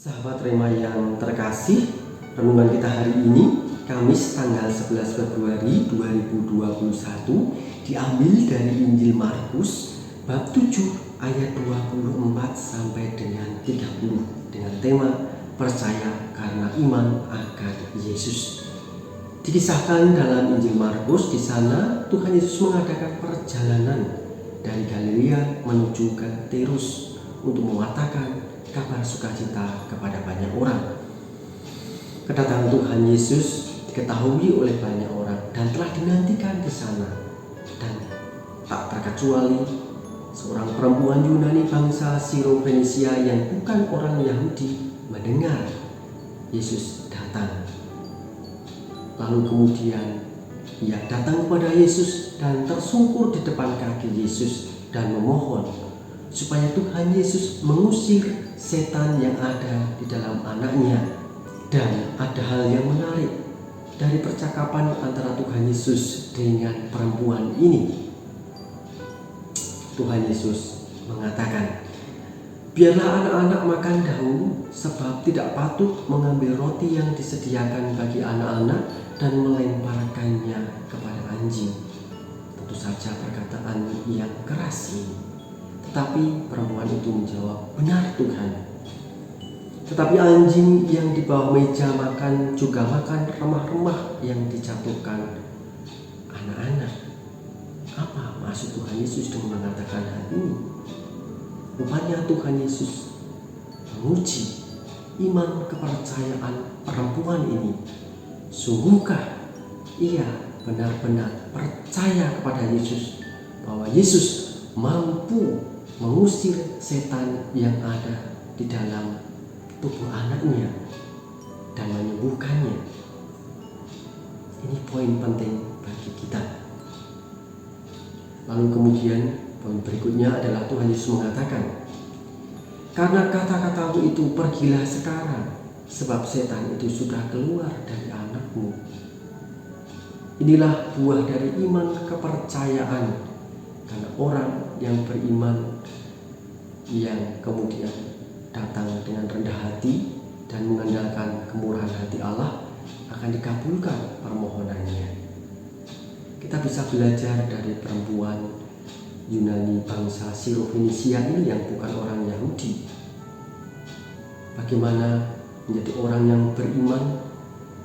Sahabat Rema yang terkasih, renungan kita hari ini, Kamis tanggal 11 Februari 2021, diambil dari Injil Markus bab 7 ayat 24 sampai dengan 30 dengan tema percaya karena iman akan Yesus. Dikisahkan dalam Injil Markus, di sana Tuhan Yesus mengadakan perjalanan dari Galilea menuju ke Tirus untuk mengatakan kabar sukacita kepada banyak orang. Kedatangan Tuhan Yesus diketahui oleh banyak orang dan telah dinantikan di sana. Dan tak terkecuali seorang perempuan Yunani bangsa Siro-Fenisia yang bukan orang Yahudi mendengar Yesus datang. Lalu kemudian ia datang kepada Yesus dan tersungkur di depan kaki Yesus dan memohon supaya Tuhan Yesus mengusir setan yang ada di dalam anaknya. Dan ada hal yang menarik dari percakapan antara Tuhan Yesus dengan perempuan ini. Tuhan Yesus mengatakan, "Biarlah anak-anak makan dahulu, sebab tidak patut mengambil roti yang disediakan bagi anak-anak dan melemparkannya kepada anjing." Tentu saja perkataan yang keras ini. Tetapi perempuan itu menjawab, "Benar Tuhan. Tetapi anjing yang di bawah meja makan juga makan remah-remah yang dijatuhkan anak-anak." Apa maksud Tuhan Yesus dengan mengatakan hal ini? Rupanya Tuhan Yesus menguji iman kepercayaan perempuan ini. Sungguhkah ia benar-benar percaya kepada Yesus, bahwa Yesus mampu mengusir setan yang ada di dalam tubuh anaknya dan menyembuhkannya? Ini poin penting bagi kita. Lalu kemudian poin berikutnya adalah Tuhan Yesus mengatakan, "Karena kata-katamu itu pergilah sekarang, sebab setan itu sudah keluar dari anakmu." Inilah buah dari iman kepercayaan. Karena orang yang beriman, yang kemudian datang dengan rendah hati dan mengandalkan kemurahan hati Allah, akan dikabulkan permohonannya. Kita bisa belajar dari perempuan Yunani bangsa Siro-Fenisia ini yang bukan orang Yahudi. Bagaimana menjadi orang yang beriman,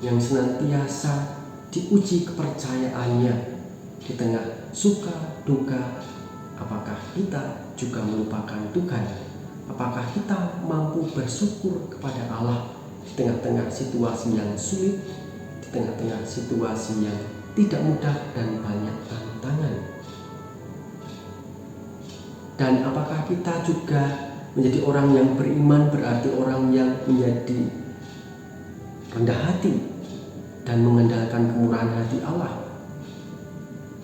yang senantiasa diuji kepercayaannya di tengah suka duka. Apakah kita juga melupakan Tuhan? Apakah kita mampu bersyukur kepada Allah di tengah-tengah situasi yang sulit, di tengah-tengah situasi yang tidak mudah dan banyak tantangan? Dan apakah kita juga menjadi orang yang beriman, berarti orang yang menjadi rendah hati dan mengandalkan kemurahan hati Allah?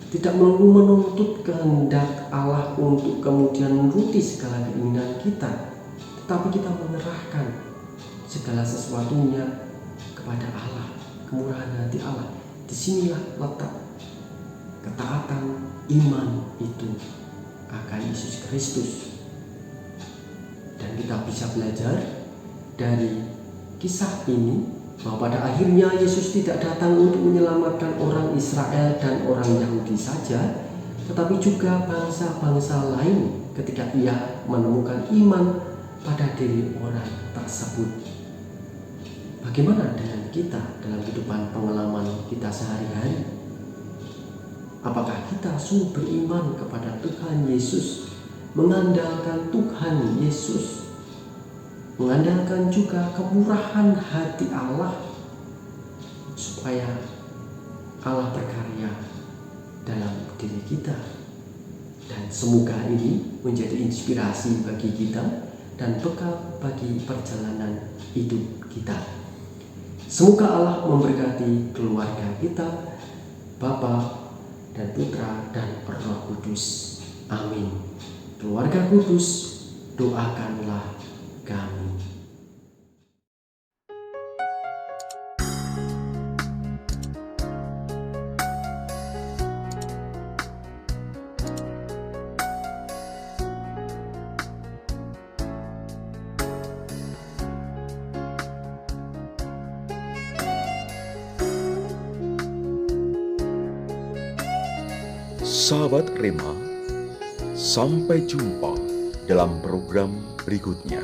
Tidak melulu menuntut kehendak Allah untuk kemudian menuruti segala keinginan kita, tetapi kita menyerahkan segala sesuatunya kepada Allah, kemurahan hati Allah. Disinilah letak ketaatan iman itu akan Yesus Kristus. Dan kita bisa belajar dari kisah ini bahwa pada akhirnya Yesus tidak datang untuk menyelamatkan orang Israel dan orang Yahudi saja, tetapi juga bangsa-bangsa lain ketika ia menemukan iman pada diri orang tersebut. Bagaimana dengan kita dalam kehidupan pengalaman kita sehari-hari? Apakah kita sungguh beriman kepada Tuhan Yesus, mengandalkan Tuhan Yesus, mengandalkan juga kemurahan hati Allah, supaya Allah berkarya dalam diri kita? Dan semoga ini menjadi inspirasi bagi kita dan bekal bagi perjalanan hidup kita. Semoga Allah memberkati keluarga kita, Bapa dan Putra dan Roh Kudus. Amin. Keluarga kudus, doakanlah kami. Sahabat Rema, sampai jumpa dalam program berikutnya.